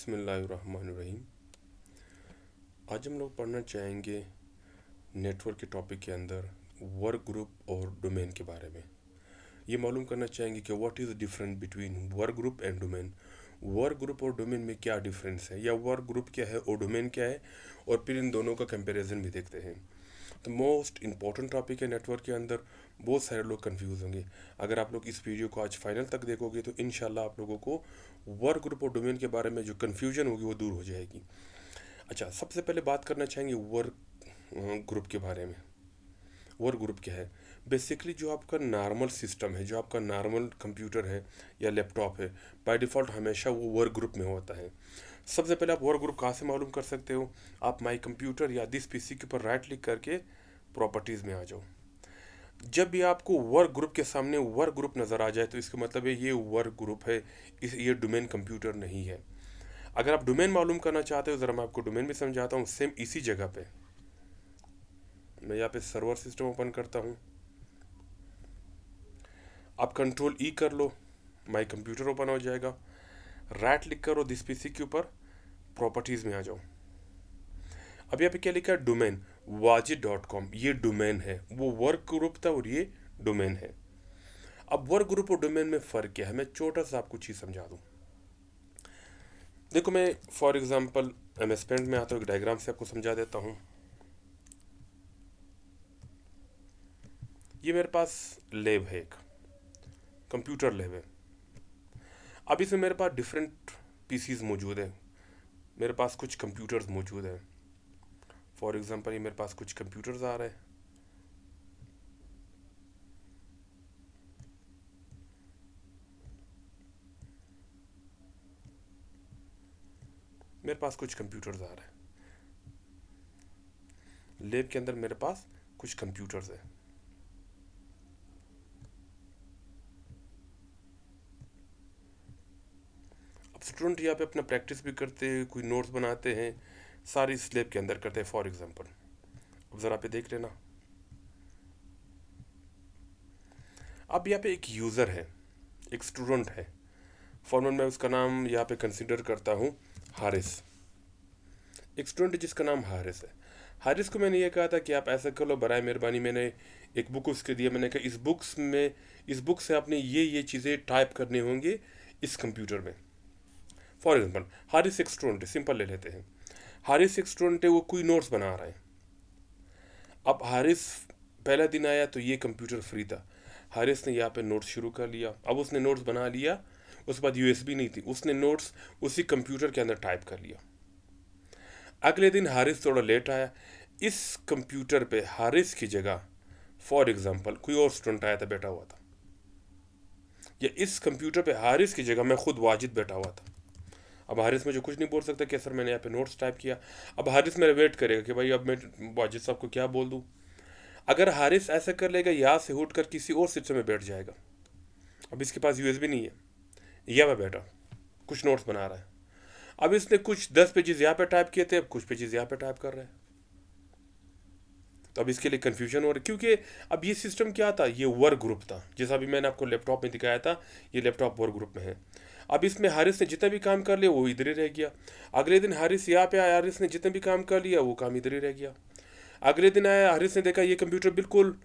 बिस्मिल्लाहिर्रहमानिर्रहीम। आज हम लोग पढ़ना चाहेंगे नेटवर्क के टॉपिक के अंदर वर्क ग्रुप और डोमेन के बारे में। ये मालूम करना चाहेंगे कि what is the difference between work group and domain. Work group और डोमेन में क्या डिफरेंस है, या वर्क ग्रुप क्या है और डोमेन क्या है, और फिर इन दोनों का कंपैरिजन भी देखते हैं। तो मोस्ट इम्पॉर्टेंट टॉपिक है नेटवर्क के अंदर। बहुत सारे लोग कंफ्यूज होंगे। अगर आप लोग इस वीडियो को आज फाइनल तक देखोगे तो इंशाल्लाह आप लोगों को वर्क ग्रुप और डोमेन के बारे में जो कन्फ्यूजन होगी वो दूर हो जाएगी। अच्छा, सबसे पहले बात करना चाहेंगे वर्क ग्रुप के बारे में। वर्क ग्रुप क्या है? बेसिकली जो आपका नॉर्मल सिस्टम है, जो आपका नॉर्मल कंप्यूटर है या लैपटॉप है, बाय डिफ़ॉल्ट हमेशा वो वर्क ग्रुप में होता है। सबसे पहले आप वर्क ग्रुप कहाँ से मालूम कर सकते हो? आप माई कंप्यूटर या दिस पीसी के ऊपर राइट क्लिक करके प्रॉपर्टीज़ में आ जाओ। जब भी आपको वर्क ग्रुप के सामने वर्क ग्रुप नज़र आ जाए तो इसका मतलब है ये वर्क ग्रुप है, ये डोमेन कंप्यूटर नहीं है। अगर आप डोमेन मालूम करना चाहते हो, ज़रा मैं आपको डोमेन भी समझाता हूँ। सेम इसी जगह पे मैं यहाँ पे सर्वर सिस्टम ओपन करता हूँ। आप कंट्रोल ई कर लो, माई कंप्यूटर ओपन हो जाएगा। राइट क्लिक करो दिस पीसी के ऊपर, प्रॉपर्टीज़ में आ जाओ। अब यहाँ पे क्या लिखा है? डोमेन वाजिद.com। ये डोमेन है, वो वर्क ग्रुप था और ये डोमेन है। अब वर्क ग्रुप और डोमेन में फ़र्क क्या है, मैं छोटा सा आपको चीज़ समझा दूँ। देखो, मैं फॉर एग्जांपल एमएस पेंट में आता हूँ, एक डायग्राम से आपको समझा देता हूँ। ये मेरे पास लैब है, एक कंप्यूटर लैब है। अब इसमें मेरे पास डिफरेंट पीसीज मौजूद है, मेरे पास कुछ कंप्यूटर्स मौजूद हैं। फॉर एग्जांपल ये मेरे पास कुछ कंप्यूटर्स आ रहे हैं। मेरे पास कुछ कंप्यूटर्स आ रहे हैं लैब के अंदर, मेरे पास कुछ कंप्यूटर्स हैं। अब स्टूडेंट यहाँ पे अपना प्रैक्टिस भी करते हैं, कोई नोट्स बनाते हैं, सारी इस लैब के अंदर करते हैं। फॉर एग्जांपल अब ज़रा पे देख लेना। अब यहाँ पे एक यूज़र है, एक स्टूडेंट है। फॉर्मल मैं उसका नाम यहाँ पे कंसिडर करता हूँ हारिस। एक स्टूडेंट जिसका नाम हारिस है। हारिस को मैंने ये कहा था कि आप ऐसा कर लो, बराए मेहरबानी। मैंने एक बुक उसके दिया, मैंने कहा इस बुक से आपने ये चीज़ें टाइप करनी होंगी इस कंप्यूटर में। फॉर एग्जाम्पल हारिस एक स्टूडेंट है, सिंपल ले लेते हैं। हारिस एक स्टूडेंट है, वो कोई नोट्स बना रहा है। अब हारिस पहला दिन आया तो ये कंप्यूटर फ्री था। हारिस ने यहाँ पे नोट्स शुरू कर लिया। अब उसने नोट्स बना लिया, उसके बाद यूएसबी नहीं थी, उसने नोट्स उसी कंप्यूटर के अंदर टाइप कर लिया। अगले दिन हारिस थोड़ा लेट आया। इस कंप्यूटर पे हारिस की जगह फॉर एग्जांपल कोई और स्टूडेंट आया था, बैठा हुआ था। या इस कंप्यूटर पे हारिस की जगह मैं खुद वाजिद बैठा हुआ था। अब हारिस मुझे कुछ नहीं बोल सकता कि सर मैंने यहाँ पे नोट्स टाइप किया। अब हारिस मेरा वेट करेगा कि भाई अब मैं वाजिद साहब को क्या बोल दूँ। अगर हारिस ऐसा कर लेगा, यहाँ से उठ कर किसी और सिस्टम में बैठ जाएगा। अब इसके पास यूएसबी नहीं है, यह मैं बैठा कुछ नोट्स बना रहा है। अब इसने कुछ 10 पेजेस यहाँ पे टाइप किए थे, अब कुछ पेजेस यहाँ पे टाइप कर रहा है। तो अब इसके लिए कन्फ्यूजन हो रहा है, क्योंकि अब ये सिस्टम क्या था, ये वर्क ग्रुप था। जैसा अभी मैंने आपको लैपटॉप में दिखाया था, ये लैपटॉप वर्क ग्रुप में है। अब इसमें हारिस ने जितना भी काम कर लिया वो इधर ही रह गया। अगले दिन हारिस यहाँ पे आया, हारिस ने जितना भी काम कर लिया वो काम इधर ही रह गया। अगले दिन आया, हारिस ने देखा ये कंप्यूटर बिल्कुल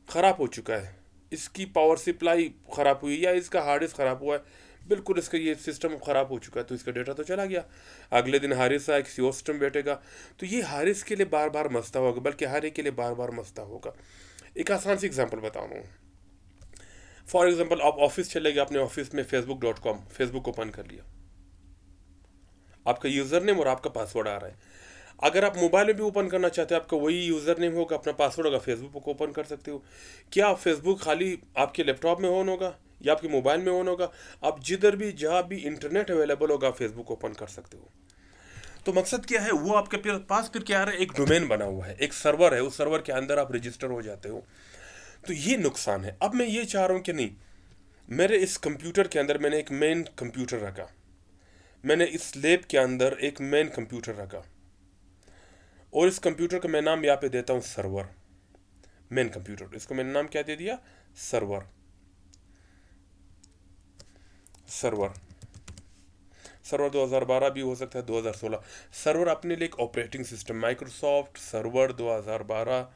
ख़राब हो चुका है, इसकी पावर सप्लाई ख़राब हुई या इसका हार्ड डिस्क ख़राब हुआ है, बिल्कुल इसका ये सिस्टम ख़राब हो चुका है, तो इसका डेटा तो चला गया। अगले दिन हारिस आया, किसी और सिस्टम बैठेगा, तो ये हारिस के लिए बार बार मसता होगा, बल्कि हर एक के लिए बार बार मसता होगा। एक आसान सी एग्जांपल बता रहा हूँ। फॉर एग्जांपल आप ऑफिस चले गए, अपने ऑफिस में facebook.com फेसबुक ओपन कर लिया। आपका यूज़र नेम और आपका पासवर्ड आ रहा है। अगर आप मोबाइल में भी ओपन करना चाहते हो, आपका वही यूज़र नेम होगा, अपना पासवर्ड होगा, फेसबुक को ओपन कर सकते हो। क्या फेसबुक खाली आपके लैपटॉप में ऑन होगा या आपके मोबाइल में ऑन होगा? आप जिधर भी जहाँ भी इंटरनेट अवेलेबल होगा फेसबुक ओपन कर सकते हो। तो मकसद क्या है, वो आपके पास फिर क्या आ रहा है, एक डोमेन बना हुआ है, एक सर्वर है, उस सर्वर के अंदर आप रजिस्टर हो जाते हो। तो ये नुकसान है। अब मैं ये चाह रहा हूँ कि नहीं, मेरे इस कंप्यूटर के अंदर मैंने एक मेन कंप्यूटर रखा, मैंने इस लैब के अंदर एक मेन कंप्यूटर रखा, और इस कंप्यूटर का मैं नाम यहाँ पे देता हूँ सर्वर। मेन कंप्यूटर, इसको मैंने नाम क्या दे दिया? सर्वर। सर्वर सर्वर 2012 भी हो सकता है, 2016। सर्वर अपने लिए एक ऑपरेटिंग सिस्टम, माइक्रोसॉफ्ट सर्वर 2012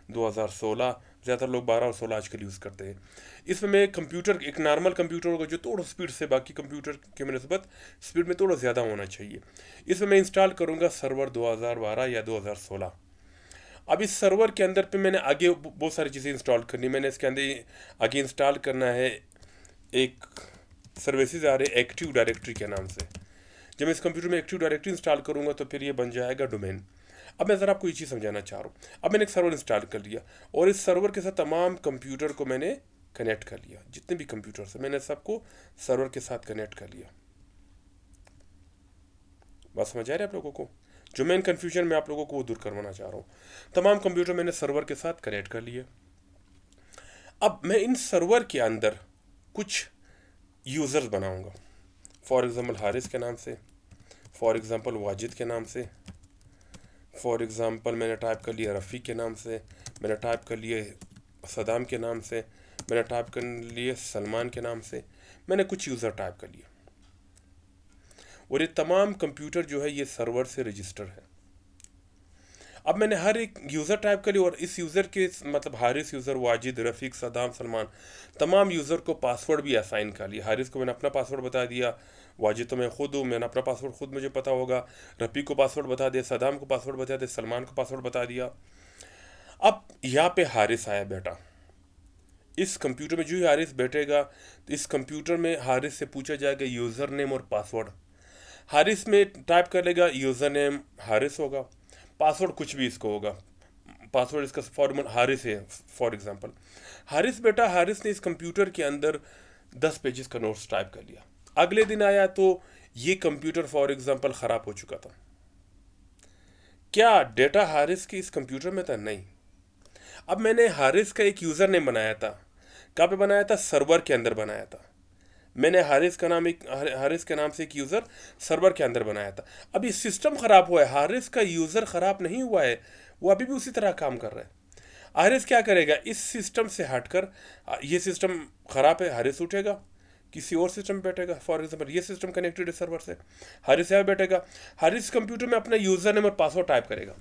2016, ज़्यादातर लोग 12 और 16 आजकल यूज़ करते हैं। इसमें मैं कंप्यूटर, एक नॉर्मल कंप्यूटर होगा जो थोड़ा स्पीड से बाकी कंप्यूटर के नस्बत स्पीड में थोड़ा ज़्यादा होना चाहिए, इसमें मैं इंस्टॉल करूँगा सर्वर 2012 या 2016। अब इस सर्वर के अंदर पे मैंने आगे बहुत सारी चीज़ें इंस्टॉल करनी, मैंने इसके अंदर आगे इंस्टॉल करना है एक सर्विसेज आ रहे एक्टिव डायरेक्टरी के नाम से। जब मैं इस कंप्यूटर में एक्टिव डायरेक्टरी इंस्टॉल करूँगा तो फिर ये बन जाएगा डोमेन। अब मैं ज़रा आपको ये चीज़ समझाना चाह रहा हूँ। अब मैंने एक सर्वर इंस्टॉल कर लिया और इस सर्वर के साथ तमाम कंप्यूटर को मैंने कनेक्ट कर लिया, जितने भी कंप्यूटर्स हैं मैंने सबको सर्वर के साथ कनेक्ट कर लिया। बात समझ आ रही है आप लोगों को? जो मेन कन्फ्यूजन मैं आप लोगों को वो दूर करवाना चाह रहा हूँ। तमाम कंप्यूटर मैंने सर्वर के साथ कनेक्ट कर लिए। अब मैं इन सर्वर के अंदर कुछ यूज़र्स बनाऊंगा, फॉर एग्ज़ाम्पल हारिस के नाम से, फॉर एग्ज़ाम्पल वाजिद के नाम से, फॉर एग्ज़ाम्पल मैंने टाइप कर लिया रफ़ीक के नाम से, मैंने टाइप कर लिए सदाम के नाम से, मैंने टाइप कर लिए सलमान के नाम से, मैंने कुछ यूज़र टाइप कर लिए। और ये तमाम कंप्यूटर जो है ये सर्वर से रजिस्टर है। अब मैंने हर एक यूज़र टाइप कर लिया और इस यूज़र के मतलब हारिस यूज़र, वाजिद, रफ़ीक, सदाम, सलमान, तमाम यूज़र को पासवर्ड भी असाइन कर लिया। हारिस को मैंने अपना पासवर्ड बता दिया, वाजिद तो मैं खुद हूँ, मैंने अपना पासवर्ड खुद मुझे पता होगा, रफ़ीक को पासवर्ड बता दिया, सदाम को पासवर्ड बता दिया, सलमान को पासवर्ड बता दिया। अब यहाँ पे हारिस आया बेटा, इस कंप्यूटर में जो ही हारिस बैठेगा तो इस कंप्यूटर में हारिस से पूछा जाएगा यूज़र नेम और पासवर्ड। हारिस में टाइप कर लेगा यूज़र नेम हारिस होगा, पासवर्ड कुछ भी इसको होगा, पासवर्ड इसका फॉर्मल हारिस है फॉर एग्जांपल। हारिस बेटा, हारिस ने इस कंप्यूटर के अंदर 10 पेजेस का नोट्स टाइप कर लिया। अगले दिन आया तो ये कंप्यूटर फॉर एग्जांपल ख़राब हो चुका था। क्या डेटा हारिस के इस कंप्यूटर में था? नहीं। अब मैंने हारिस का एक यूज़र नेम बनाया था, कहाँ पे बनाया था? सर्वर के अंदर बनाया था। मैंने हारिस का नाम, एक हारिस के नाम से एक यूज़र सर्वर के अंदर बनाया था। अभी सिस्टम ख़राब हुआ है, हारिस का यूज़र ख़राब नहीं हुआ है, वो अभी भी उसी तरह काम कर रहा है। हारिस क्या करेगा? इस सिस्टम से हटकर, ये सिस्टम ख़राब है, हारिस उठेगा किसी और सिस्टम पे बैठेगा। फॉर एग्जाम्पल ये सिस्टम कनेक्टेड है सर्वर से, हारिस यहाँ बैठेगा, हारिस कंप्यूटर में अपना यूज़र नेम और पासवर्ड टाइप करेगा।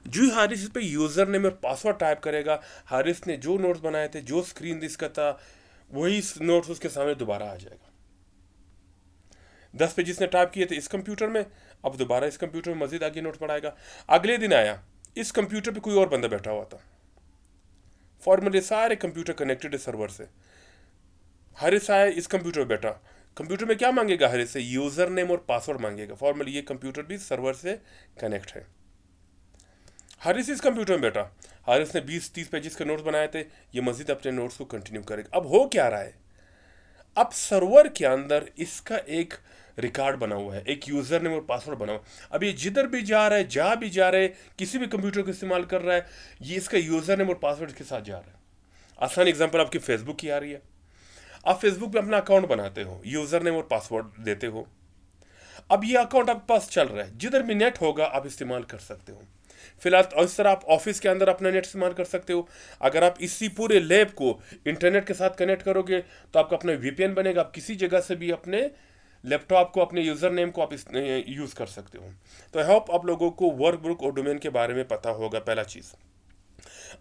जो ही हारिस इस पे यूज़र नेम और पासवर्ड टाइप करेगा, हारिस ने जो नोट्स बनाए थे, जो स्क्रीन इसका था, वही नोट्स उसके सामने दोबारा आ जाएगा। 10 पेजेस ने टाइप किए थे इस कंप्यूटर में, अब दोबारा इस कंप्यूटर में मजीद आगे नोट पढ़ाएगा। अगले दिन आया, इस कंप्यूटर पे कोई और बंदा बैठा हुआ था। फॉर्मली सारे कंप्यूटर कनेक्टेड है सर्वर से। हारिस आया, इस कंप्यूटर में बैठा, कंप्यूटर में क्या मांगेगा? हारिस से यूज़र नेम और पासवर्ड मांगेगा। फॉर्मली ये कंप्यूटर भी सर्वर से कनेक्ट है। हारिस इस कंप्यूटर में बैठा, हारिस ने 20-30 पेजेस के नोट्स बनाए थे, ये मजीद अपने नोट्स को कंटिन्यू करेगा। अब हो क्या रहा है? अब सर्वर के अंदर इसका एक रिकॉर्ड बना हुआ है, एक यूज़र नेम और पासवर्ड बना हुआ है। अब ये जिधर भी जा रहा है, जहाँ भी जा रहा है, किसी भी कंप्यूटर को इस्तेमाल कर रहा है, ये इसका यूज़र नेम और पासवर्ड के साथ जा रहा है। आसान एग्जांपल आपकी फेसबुक की आ रही है। आप फेसबुक पे अपना अकाउंट बनाते हो, यूज़र नेम और पासवर्ड देते हो। अब ये अकाउंट आपके पास चल रहा है, जिधर भी नेट होगा आप इस्तेमाल कर सकते हो। फिलहाल इस तरह आप ऑफिस के अंदर अपना नेट इस्तेमाल कर सकते हो। अगर आप इसी पूरे लैब को इंटरनेट के साथ कनेक्ट करोगे तो आपका अपना वीपीएन बनेगा, आप किसी जगह से भी अपने लैपटॉप को, अपने यूज़र नेम को आप यूज़ कर सकते हो। तो आई होप आप लोगों को वर्क ग्रुप और डोमेन के बारे में पता होगा, पहला चीज़।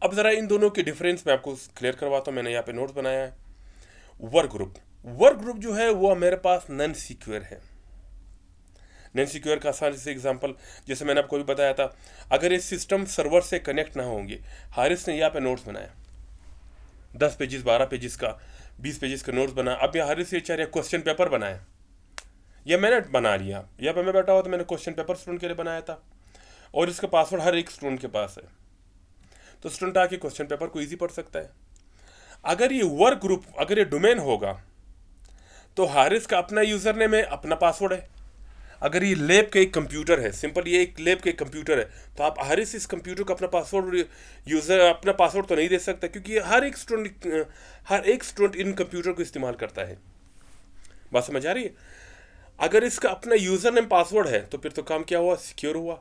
अब ज़रा इन दोनों के डिफरेंस मैं आपको क्लियर करवाता हूँ। मैंने यहाँ पे नोट्स बनाया है। वर्क ग्रुप जो है वो मेरे पास नॉन सिक्योर है। नॉन सिक्योर का आसान से एग्जांपल जैसे मैंने आपको भी बताया था, अगर ये सिस्टम सर्वर से कनेक्ट ना होंगे, हारिस ने यहाँ पे नोट्स बनाया 10 पेजेस, 12 पेजेस का, 20 पेजेस का नोट्स बना। अब ये हारिस ये चाह रहे क्वेश्चन पेपर बनाया, यह मैंने बना लिया, यहाँ पे मैं बैठा हुआ तो मैंने क्वेश्चन पेपर स्टूडेंट के लिए बनाया था और इसका पासवर्ड हर एक स्टूडेंट के पास है, तो स्टूडेंट आके क्वेश्चन पेपर को ईजी पढ़ सकता है। अगर ये वर्क ग्रुप, अगर ये डोमेन होगा तो हारिस का अपना यूज़र नेम है, अपना पासवर्ड है। अगर ये लैब का एक कंप्यूटर है, सिंपल ये एक लैब का एक कंप्यूटर है, तो आप हारिस इस कंप्यूटर को अपना पासवर्ड, यूज़र अपना पासवर्ड तो नहीं दे सकता, क्योंकि हर एक स्टूडेंट इन कंप्यूटर को इस्तेमाल करता है। बात समझ आ रही है? अगर इसका अपना यूज़र नेम पासवर्ड है तो फिर तो काम क्या हुआ? सिक्योर हुआ।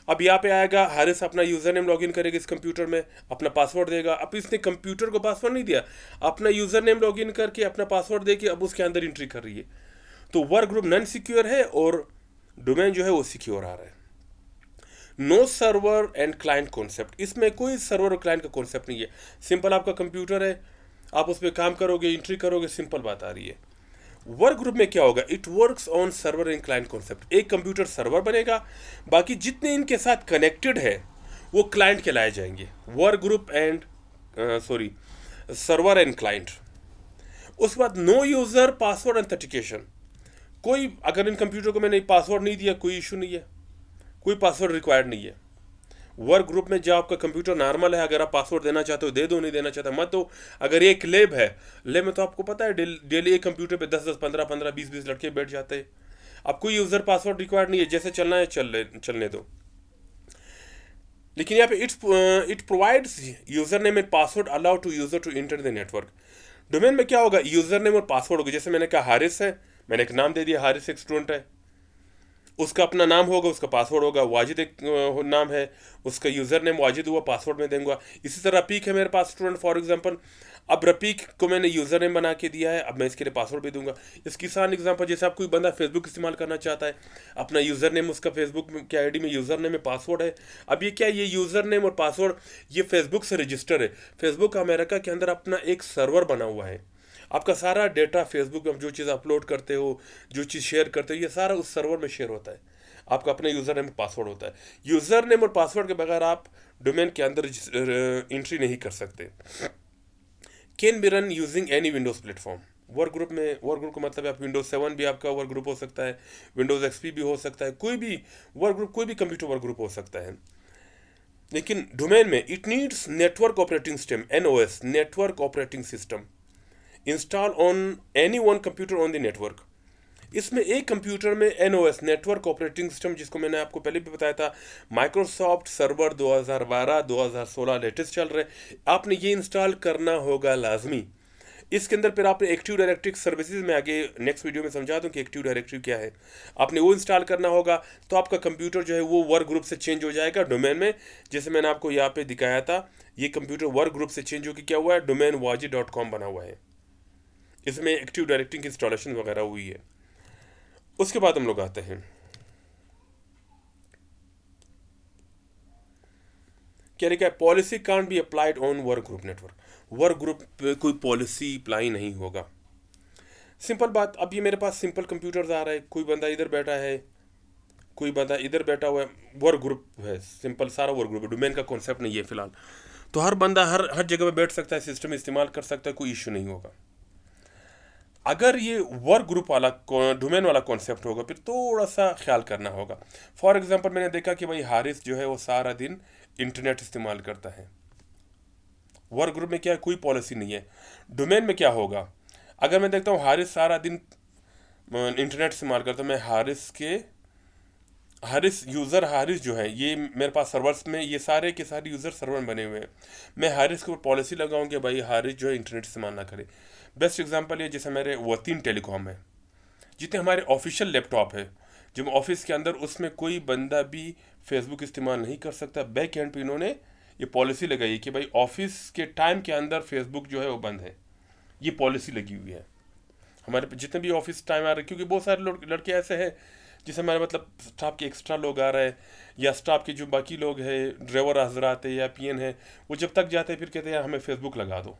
अब यहाँ पे आएगा, हारिस अपना यूज़र नेम लॉगिन करेगा इस कंप्यूटर में, अपना पासवर्ड देगा। अब इसने कंप्यूटर को पासवर्ड नहीं दिया, अपना यूज़र नेम लॉगिन करके अपना पासवर्ड दे के अब उसके अंदर एंट्री कर रही है। तो वर्क ग्रुप नॉन सिक्योर है और डोमेन जो है वो सिक्योर आ रहा है। No server and client concept, इसमें कोई सर्वर और क्लाइंट का कॉन्सेप्ट नहीं है। सिंपल आपका कंप्यूटर है, आप उस पर काम करोगे, एंट्री करोगे, सिंपल बात आ रही है। वर्क ग्रुप में क्या होगा, it works on server and client concept. एक कंप्यूटर सर्वर बनेगा, बाकी जितने इनके साथ कनेक्टेड है वो क्लाइंट कहलाए जाएंगे। Work group and sorry server and client. उसके बाद नो यूजर पासवर्ड ऑथेंटिकेशन। कोई अगर इन कंप्यूटर को मैंने पासवर्ड नहीं दिया कोई इशू नहीं है, कोई पासवर्ड रिक्वायर्ड नहीं है। वर्क ग्रुप में जो आपका कंप्यूटर नॉर्मल है, अगर आप पासवर्ड देना चाहते हो दे दो, नहीं देना चाहते मत दो। अगर एक लैब है, लैब में तो आपको पता है डेली एक कंप्यूटर पे 10-10, 15-15, 20-20 लड़के बैठ जाते हैं। अब कोई यूजर पासवर्ड रिक्वायर्ड नहीं है, जैसे चलना है चलने दो। लेकिन यहाँ पे it provides user name and password allow to user to enter the network. Domain में क्या होगा, यूजर नेम और पासवर्ड होगा। जैसे मैंने कहा हारिस है, मैंने एक नाम दे दिया, हारिस एक स्टूडेंट है, उसका अपना नाम होगा, उसका पासवर्ड होगा। वाजिद एक नाम है, उसका यूज़र नेम वाजिद हुआ, पासवर्ड में दूंगा। इसी तरह रफीक है मेरे पास स्टूडेंट फॉर एग्जांपल, अब रफीक को मैंने यूज़र नेम बना के दिया है, अब मैं इसके लिए पासवर्ड भी दूंगा। इसकी आसान एग्जांपल, जैसे आप कोई बंदा फेसबुक इस्तेमाल करना चाहता है, अपना यूज़र नेम उसका फेसबुक के आईडी में यूज़र नेम में पासवर्ड है। अब ये क्या, ये यूज़र नेम और पासवर्ड ये फेसबुक से रजिस्टर है। फेसबुक अमेरिका के अंदर अपना एक सर्वर बना हुआ है। आपका सारा डेटा फेसबुक में जो चीज़ अपलोड करते हो, जो चीज़ शेयर करते हो, ये सारा उस सर्वर में शेयर होता है। आपका अपना यूज़र नेम पासवर्ड होता है। यूज़र नेम और पासवर्ड के बगैर आप डोमेन के अंदर एंट्री नहीं कर सकते। Can be run using any Windows platform. Work group में, वर्क ग्रुप का मतलब है आप विंडोज 7 भी आपका वर्क ग्रुप हो सकता है, विंडोज एक्सपी भी हो सकता है, कोई भी वर्क ग्रुप, कोई भी कंप्यूटर वर्क ग्रुप हो सकता है। लेकिन डोमेन में it needs network operating system, NOS, network operating system install on any one computer on the network. इसमें एक कंप्यूटर में एनओएस, नेटवर्क ऑपरेटिंग सिस्टम, जिसको मैंने आपको पहले भी बताया था, माइक्रोसॉफ्ट सर्वर 2012-2016 लेटेस्ट चल रहे, आपने ये इंस्टॉल करना होगा लाजमी। इसके अंदर फिर आपने एक्टिव डायरेक्टरी सर्विसेज में आगे नेक्स्ट वीडियो में समझा दूं कि एक्टिव डायरेक्टरी क्या है, आपने वो इंस्टॉल करना होगा। तो आपका कंप्यूटर जो है वो वर्क ग्रुप से चेंज हो जाएगा डोमेन में। जैसे मैंने आपको यहाँ पे दिखाया था, ये कंप्यूटर वर्क ग्रुप से चेंज होकर क्या हुआ है, डोमेन वाजी.com बना हुआ है। इसमें एक्टिव डायरेक्टरी की इंस्टॉलेशन वगैरह हुई है। उसके बाद हम लोग आते हैं, क्या लिखा है, policy can't be applied on work group network. Work group पे कोई पॉलिसी अप्लाई नहीं होगा। सिंपल बात, अब ये मेरे पास सिंपल कंप्यूटर्स आ रहा है, कोई बंदा इधर बैठा है, कोई बंदा इधर बैठा हुआ है, वर्क ग्रुप है, सिंपल सारा वर्क ग्रुप है, डोमेन का कॉन्सेप्ट नहीं है फिलहाल। तो हर बंदा हर हर जगह पे बैठ सकता है, सिस्टम इस्तेमाल कर सकता है, कोई इशू नहीं होगा। अगर ये वर्क ग्रुप वाला डोमेन वाला कॉन्सेप्ट होगा फिर थोड़ा सा ख्याल करना होगा। फॉर एग्जांपल मैंने देखा कि भाई हारिस जो है वो सारा दिन इंटरनेट इस्तेमाल करता है। वर्क ग्रुप में क्या है, कोई पॉलिसी नहीं है। डोमेन में क्या होगा, अगर मैं देखता हूँ हारिस सारा दिन इंटरनेट इस्तेमाल करता हूँ, मैं हारिस यूज़र, हारिस जो है ये मेरे पास सर्वर्स में, ये सारे के सारे यूज़र सर्वर में बने हुए हैं। मैं हारिस के ऊपर पॉलिसी लगाऊँ कि भाई हारिस जो है इंटरनेट इस्तेमाल ना करे। बेस्ट एग्जांपल ये, जैसे मेरे वतीन टेलीकॉम है, जितने हमारे ऑफिशियल लैपटॉप है जो ऑफिस के अंदर, उसमें कोई बंदा भी फेसबुक इस्तेमाल नहीं कर सकता। बैक एंड पे इन्होंने ये पॉलिसी लगाई है कि भाई ऑफिस के टाइम के अंदर फेसबुक जो है वो बंद है। ये पॉलिसी लगी हुई है हमारे पे जितने भी ऑफिस टाइम आ रहे हैं, क्योंकि बहुत सारे लड़के ऐसे हैं जिसे हमारे मतलब स्टाफ के एक्स्ट्रा लोग आ रहे हैं, या स्टाफ के जो बाकी लोग हैं, ड्राइवर हजरात है या पीएन है, वो जब तक जाते हैं फिर कहते हैं हमें फेसबुक लगा दो।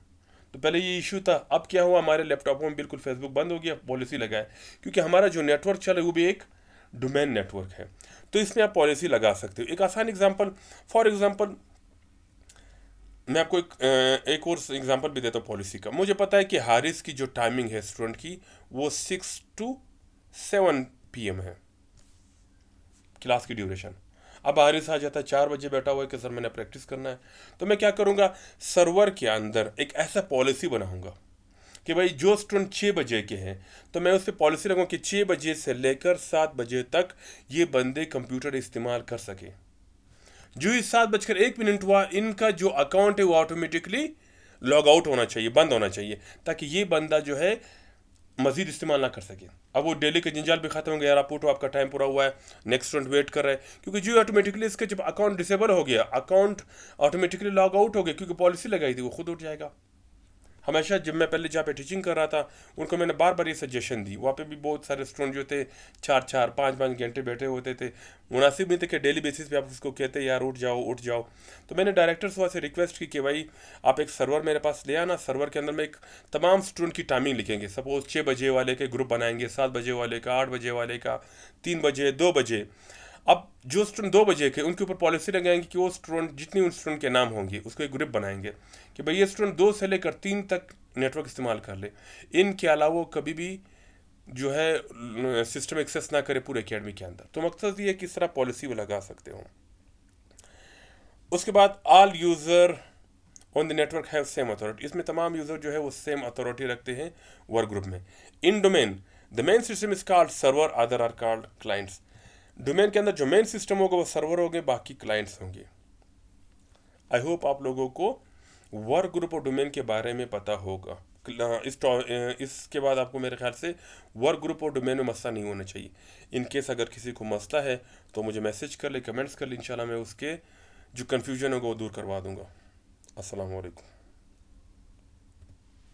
तो पहले ये इशू था, अब क्या हुआ, हमारे लैपटॉपों में बिल्कुल फेसबुक बंद हो गया, पॉलिसी लगाए, क्योंकि हमारा जो नेटवर्क चल रहा है वो भी एक डोमेन नेटवर्क है। तो इसमें आप पॉलिसी लगा सकते हो। एक आसान एग्जांपल, फॉर एग्जांपल मैं आपको एक और एग्जांपल भी देता हूँ पॉलिसी का। मुझे पता है कि हारिस की जो टाइमिंग है स्टूडेंट की, वो 6 to 7 PM है क्लास की ड्यूरेशन। अब हारिस आ जाता है 4 बजे बैठा हुआ है कि सर मैंने प्रैक्टिस करना है। तो मैं क्या करूँगा, सर्वर के अंदर एक ऐसा पॉलिसी बनाऊंगा कि भाई जो स्टूडेंट 6 बजे के हैं, तो मैं उस पर पॉलिसी लगाऊँ कि 6 बजे से लेकर 7 बजे तक ये बंदे कंप्यूटर इस्तेमाल कर सके। जो ही 7:01 हुआ, इनका जो अकाउंट है वो ऑटोमेटिकली लॉग आउट होना चाहिए, बंद होना चाहिए, ताकि ये बंदा जो है मजीद इस्तेमाल ना कर सके। अब वो डेली के जंजाल भी खत्म हो गया, यार आप उठो आपका टाइम पूरा हुआ है, नेक्स्ट स्टूडेंट वेट कर रहा है, क्योंकि जो ऑटोमेटिकली इसके जब अकाउंट डिसेबल हो गया, अकाउंट ऑटोमेटिकली लॉग आउट हो गया, क्योंकि पॉलिसी लगाई थी, वो खुद उठ जाएगा। हमेशा जब मैं पहले जहाँ पे टीचिंग कर रहा था, उनको मैंने बार बार ये सजेशन दी। वहाँ पे भी बहुत सारे स्टूडेंट जो थे 4-4 5-5 घंटे बैठे होते थे, मुनासिब नहीं थे कि डेली बेसिस पे आप उसको कहते यार उठ जाओ उठ जाओ। तो मैंने डायरेक्टर्स वहाँ से रिक्वेस्ट की कि भाई आप एक सर्वर मेरे पास ले आना, सर्वर के अंदर में एक तमाम स्टूडेंट की टाइमिंग लिखेंगे। सपोज 6 बजे वाले के ग्रुप बनाएंगे, 7 बजे वाले का, 8 बजे वाले का, 3 बजे, 2 बजे। अब जो स्टूडेंट 2 बजे के, उनके ऊपर पॉलिसी लगाएंगे कि वो स्टूडेंट जितनी उन स्टूडेंट के नाम होंगे उसको एक ग्रुप बनाएंगे कि भाई ये स्टूडेंट 2 से लेकर 3 तक नेटवर्क इस्तेमाल कर ले। इनके अलावा वो कभी भी जो है सिस्टम एक्सेस ना करे पूरे एकेडमी के अंदर। तो मकसद ये है कि किस तरह पॉलिसी वो लगा सकते हो। उसके बाद all user on the network have same authority. इसमें तमाम यूज़र जो है वो सेम अथॉरिटी रखते हैं वर्क ग्रुप में। In domain the main system is called server, other are called clients. Domain के अंदर जो मेन सिस्टम होगा वो सर्वर होंगे, बाकी क्लाइंट्स होंगे। आई होप आप लोगों को वर्क ग्रुप और डोमेन के बारे में पता होगा। इसके बाद आपको मेरे ख्याल से वर्क ग्रुप और डोमेन में मसला नहीं होना चाहिए। इन केस अगर किसी को मसला है तो मुझे मैसेज कर ले, कमेंट्स कर ले, इंशाल्लाह मैं उसके जो कन्फ्यूजन होगा वो दूर करवा दूंगा। अस्सलाम वालेकुम।